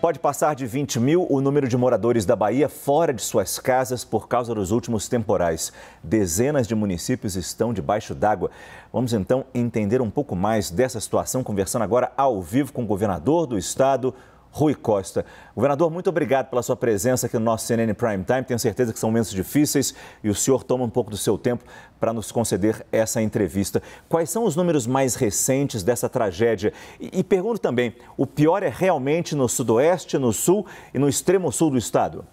Pode passar de 20 mil o número de moradores da Bahia fora de suas casas por causa dos últimos temporais. Dezenas de municípios estão debaixo d'água. Vamos então entender um pouco mais dessa situação, conversando agora ao vivo com o governador do estado, Rui Costa. Governador, muito obrigado pela sua presença aqui no nosso CNN Prime Time. Tenho certeza que são momentos difíceis e o senhor toma um pouco do seu tempo para nos conceder essa entrevista. Quais são os números mais recentes dessa tragédia? E pergunto também, o pior é realmente no sudoeste, no sul e no extremo sul do estado?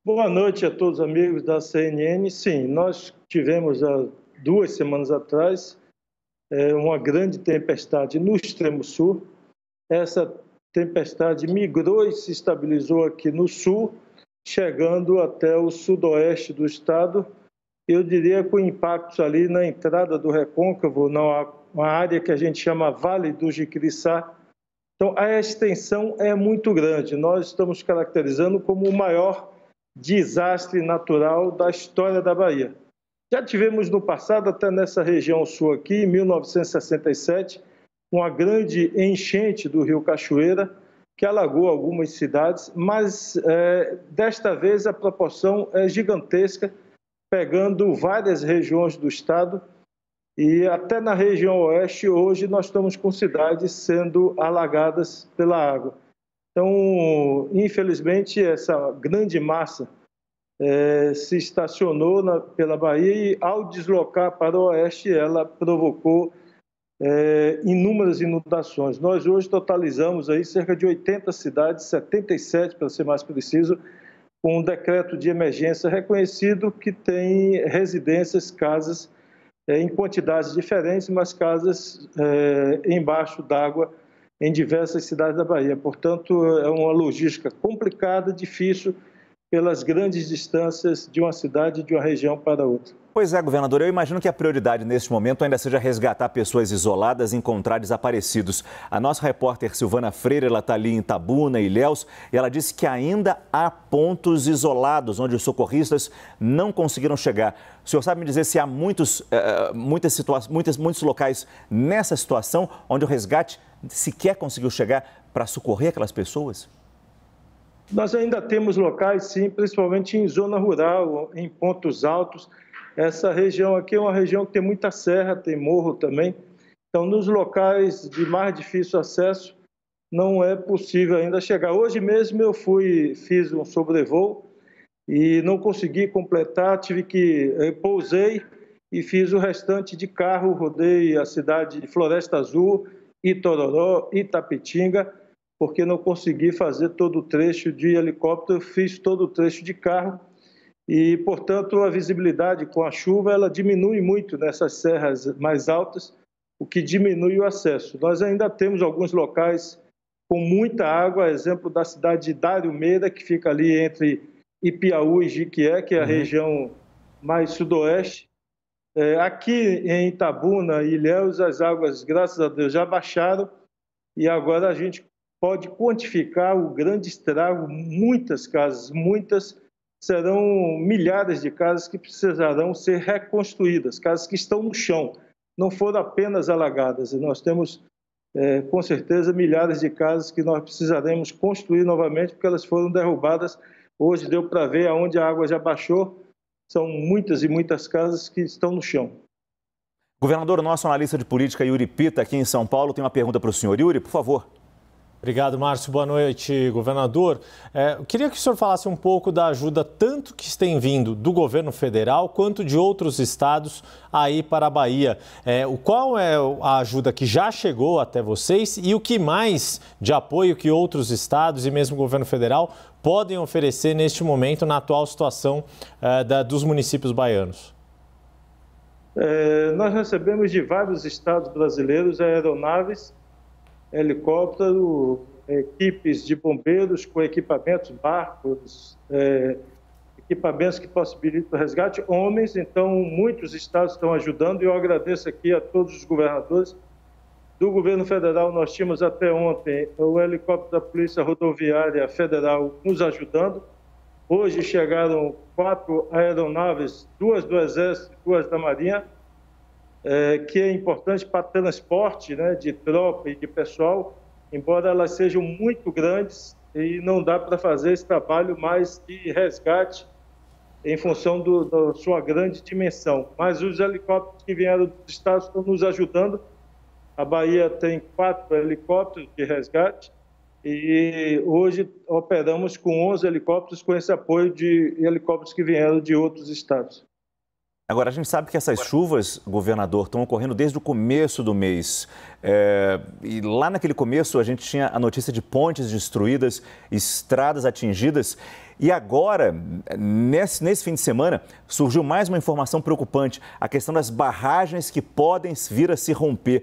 Boa noite a todos os amigos da CNN. Sim, nós tivemos há 2 semanas atrás uma grande tempestade no extremo sul. Essa tempestade migrou e se estabilizou aqui no sul, chegando até o sudoeste do estado. Eu diria com impactos ali na entrada do Recôncavo, uma área que a gente chama Vale do Jiquiriçá. Então, a extensão é muito grande. Nós estamos caracterizando como o maior desastre natural da história da Bahia. Já tivemos no passado, até nessa região sul aqui, em 1967, uma grande enchente do rio Cachoeira, que alagou algumas cidades, mas desta vez a proporção é gigantesca, pegando várias regiões do estado e até na região oeste, hoje nós estamos com cidades sendo alagadas pela água. Então, infelizmente, essa grande massa se estacionou pela Bahia e, ao deslocar para o oeste, ela provocou inúmeras inundações. Nós hoje totalizamos aí cerca de 80 cidades, 77 para ser mais preciso, com um decreto de emergência reconhecido que tem residências, casas em quantidades diferentes, mas casas embaixo d'água em diversas cidades da Bahia. Portanto, é uma logística complicada, difícil, pelas grandes distâncias de uma cidade, de uma região para outra. Pois é, governador, eu imagino que a prioridade neste momento ainda seja resgatar pessoas isoladas e encontrar desaparecidos. A nossa repórter Silvana Freire, ela está ali em Itabuna, Ilhéus, e ela disse que ainda há pontos isolados onde os socorristas não conseguiram chegar. O senhor sabe me dizer se há muitos locais nessa situação onde o resgate sequer conseguiu chegar para socorrer aquelas pessoas? Nós ainda temos locais, sim, principalmente em zona rural, em pontos altos. Essa região aqui é uma região que tem muita serra, tem morro também. Então, nos locais de mais difícil acesso, não é possível ainda chegar. Hoje mesmo eu fiz um sobrevoo e não consegui completar, pousei e fiz o restante de carro, rodei a cidade de Floresta Azul, Itororó, Itapetinga, porque não consegui fazer todo o trecho de helicóptero, fiz todo o trecho de carro. E, portanto, a visibilidade com a chuva ela diminui muito nessas serras mais altas, o que diminui o acesso. Nós ainda temos alguns locais com muita água, exemplo da cidade de Dário Meira, que fica ali entre Ipiaú e Jiquié, que é a região mais sudoeste. Aqui em Itabuna e Ilhéus, as águas, graças a Deus, já baixaram e agora a gente pode quantificar o grande estrago. Muitas casas, serão milhares de casas que precisarão ser reconstruídas, casas que estão no chão, não foram apenas alagadas. E nós temos, com certeza, milhares de casas que nós precisaremos construir novamente, porque elas foram derrubadas. Hoje deu para ver aonde a água já baixou, são muitas e muitas casas que estão no chão. Governador, o nosso analista de política, Yuri Pita, aqui em São Paulo, tem uma pergunta para o senhor. Yuri, por favor. Obrigado, Márcio. Boa noite, governador. Eu queria que o senhor falasse um pouco da ajuda tanto que tem vindo do governo federal quanto de outros estados aí para a Bahia. Qual é a ajuda que já chegou até vocês e o que mais de apoio que outros estados e mesmo o governo federal podem oferecer neste momento na atual situação dos municípios baianos? Nós recebemos de vários estados brasileiros aeronaves, helicóptero, equipes de bombeiros com equipamentos, barcos, equipamentos que possibilitam o resgate, homens. Então, muitos estados estão ajudando e eu agradeço aqui a todos os governadores. Do governo federal, nós tínhamos até ontem o helicóptero da Polícia Rodoviária Federal nos ajudando. Hoje chegaram 4 aeronaves, 2 do Exército e 2 da Marinha, que é importante para transporte, né, de tropa e de pessoal. embora elas sejam muito grandes e não dá para fazer esse trabalho mais de resgate em função da sua grande dimensão. Mas os helicópteros que vieram dos estados estão nos ajudando. A Bahia tem 4 helicópteros de resgate e hoje operamos com 11 helicópteros com esse apoio de helicópteros que vieram de outros estados. Agora, a gente sabe que essas chuvas, governador, estão ocorrendo desde o começo do mês. E lá naquele começo a gente tinha a notícia de pontes destruídas, estradas atingidas. E agora, nesse fim de semana, surgiu mais uma informação preocupante, a questão das barragens que podem vir a se romper.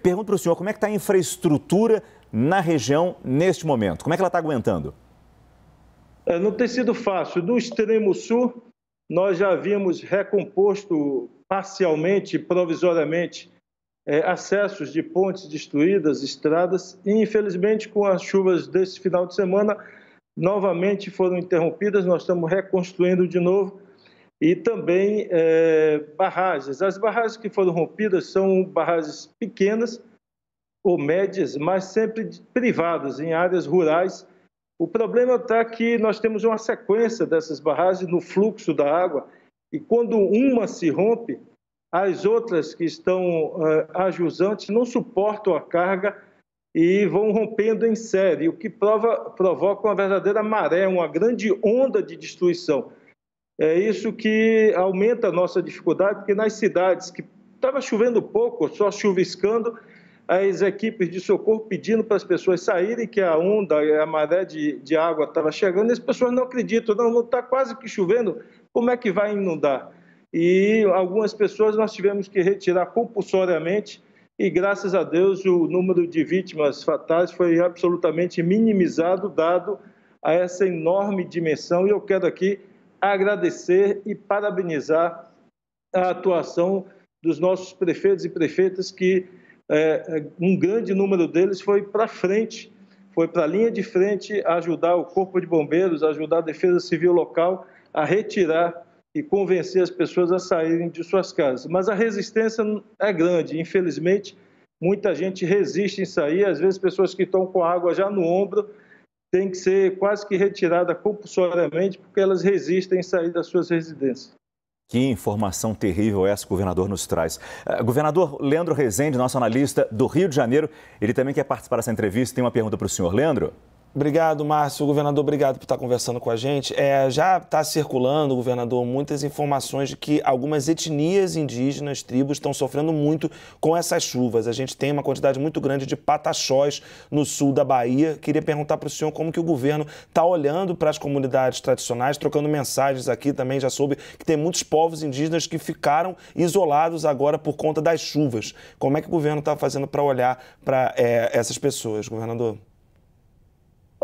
Pergunto para o senhor, como é que está a infraestrutura na região neste momento? Como é que ela está aguentando? Não tem sido fácil. No extremo sul, nós já havíamos recomposto parcialmente, provisoriamente, acessos de pontes destruídas, estradas, e infelizmente com as chuvas desse final de semana, novamente foram interrompidas, nós estamos reconstruindo de novo, e também barragens. As barragens que foram rompidas são barragens pequenas ou médias, mas sempre privadas, em áreas rurais. O problema está que nós temos uma sequência dessas barragens no fluxo da água e quando uma se rompe, as outras que estão ajusantes não suportam a carga e vão rompendo em série, o que provoca uma verdadeira maré, uma grande onda de destruição. É isso que aumenta a nossa dificuldade, porque nas cidades que estava chovendo pouco, só chuviscando, as equipes de socorro pedindo para as pessoas saírem, que a onda, a maré de água estava chegando, e as pessoas não acreditam, não está quase que chovendo, como é que vai inundar? E algumas pessoas nós tivemos que retirar compulsoriamente, e graças a Deus o número de vítimas fatais foi absolutamente minimizado, dado a essa enorme dimensão, e eu quero aqui agradecer e parabenizar a atuação dos nossos prefeitos e prefeitas que um grande número deles foi para frente, foi para a linha de frente ajudar o Corpo de Bombeiros, ajudar a Defesa Civil local a retirar e convencer as pessoas a saírem de suas casas. Mas a resistência é grande, infelizmente, muita gente resiste em sair, às vezes pessoas que estão com água já no ombro têm que ser quase que retiradas compulsoriamente porque elas resistem em sair das suas residências. Que informação terrível essa que o governador nos traz. Governador Leandro Rezende, nosso analista do Rio de Janeiro, ele também quer participar dessa entrevista. Tem uma pergunta para o senhor. Leandro? Obrigado, Márcio. Governador, obrigado por estar conversando com a gente. Já está circulando, governador, muitas informações de que algumas etnias indígenas, tribos, estão sofrendo muito com essas chuvas. A gente tem uma quantidade muito grande de pataxós no sul da Bahia. Queria perguntar para o senhor como que o governo está olhando para as comunidades tradicionais, trocando mensagens aqui também. Já soube que tem muitos povos indígenas que ficaram isolados agora por conta das chuvas. Como é que o governo está fazendo para olhar para essas pessoas, governador?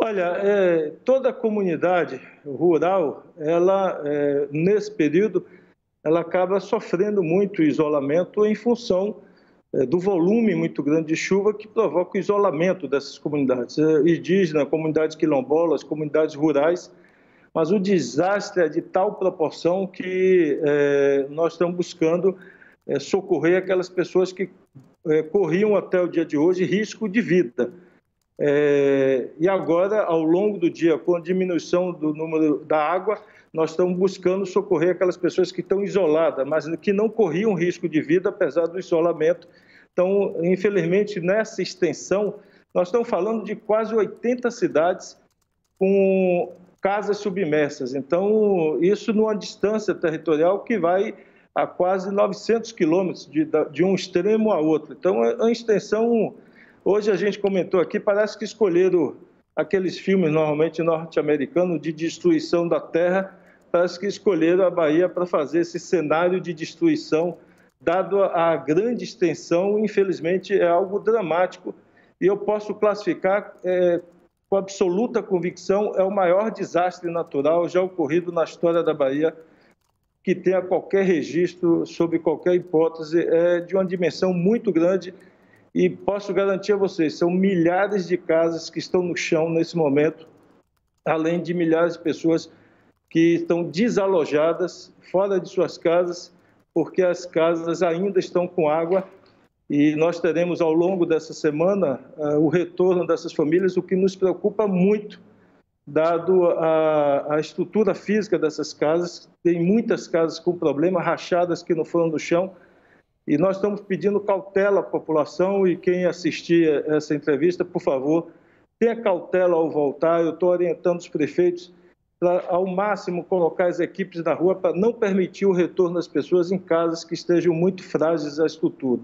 Olha, toda a comunidade rural, ela, nesse período, ela acaba sofrendo muito isolamento em função do volume muito grande de chuva que provoca o isolamento dessas comunidades indígenas, comunidades quilombolas, comunidades rurais, mas o desastre é de tal proporção que nós estamos buscando socorrer aquelas pessoas que corriam até o dia de hoje risco de vida. E agora, ao longo do dia, com a diminuição do número da água, nós estamos buscando socorrer aquelas pessoas que estão isoladas, mas que não corriam risco de vida, apesar do isolamento. Então, infelizmente, nessa extensão, nós estamos falando de quase 80 cidades com casas submersas. Então, isso numa distância territorial que vai a quase 900 quilômetros de um extremo a outro. Então, é uma extensão... Hoje a gente comentou aqui, parece que escolheram aqueles filmes normalmente norte-americanos de destruição da terra, parece que escolheram a Bahia para fazer esse cenário de destruição, dado a grande extensão, infelizmente é algo dramático e eu posso classificar com absoluta convicção, é o maior desastre natural já ocorrido na história da Bahia, que tenha qualquer registro, sob qualquer hipótese, de uma dimensão muito grande. E posso garantir a vocês, são milhares de casas que estão no chão nesse momento, além de milhares de pessoas que estão desalojadas, fora de suas casas, porque as casas ainda estão com água E nós teremos ao longo dessa semana o retorno dessas famílias, o que nos preocupa muito, dado a estrutura física dessas casas. Tem muitas casas com problema, rachadas que não foram no chão, e nós estamos pedindo cautela à população, e quem assistir essa entrevista, por favor, tenha cautela ao voltar. Eu estou orientando os prefeitos para, ao máximo, colocar as equipes na rua para não permitir o retorno das pessoas em casas que estejam muito frágeis à estrutura.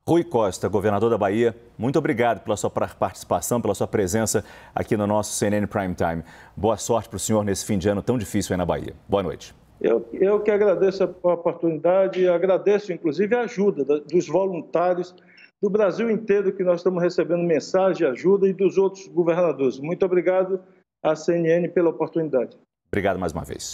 Rui Costa, governador da Bahia, muito obrigado pela sua participação, pela sua presença aqui no nosso CNN Prime Time. Boa sorte para o senhor nesse fim de ano tão difícil aí na Bahia. Boa noite. Eu que agradeço a oportunidade e agradeço, inclusive, a ajuda dos voluntários do Brasil inteiro, que nós estamos recebendo mensagem, ajuda, e dos outros governadores. Muito obrigado à CNN pela oportunidade. Obrigado mais uma vez.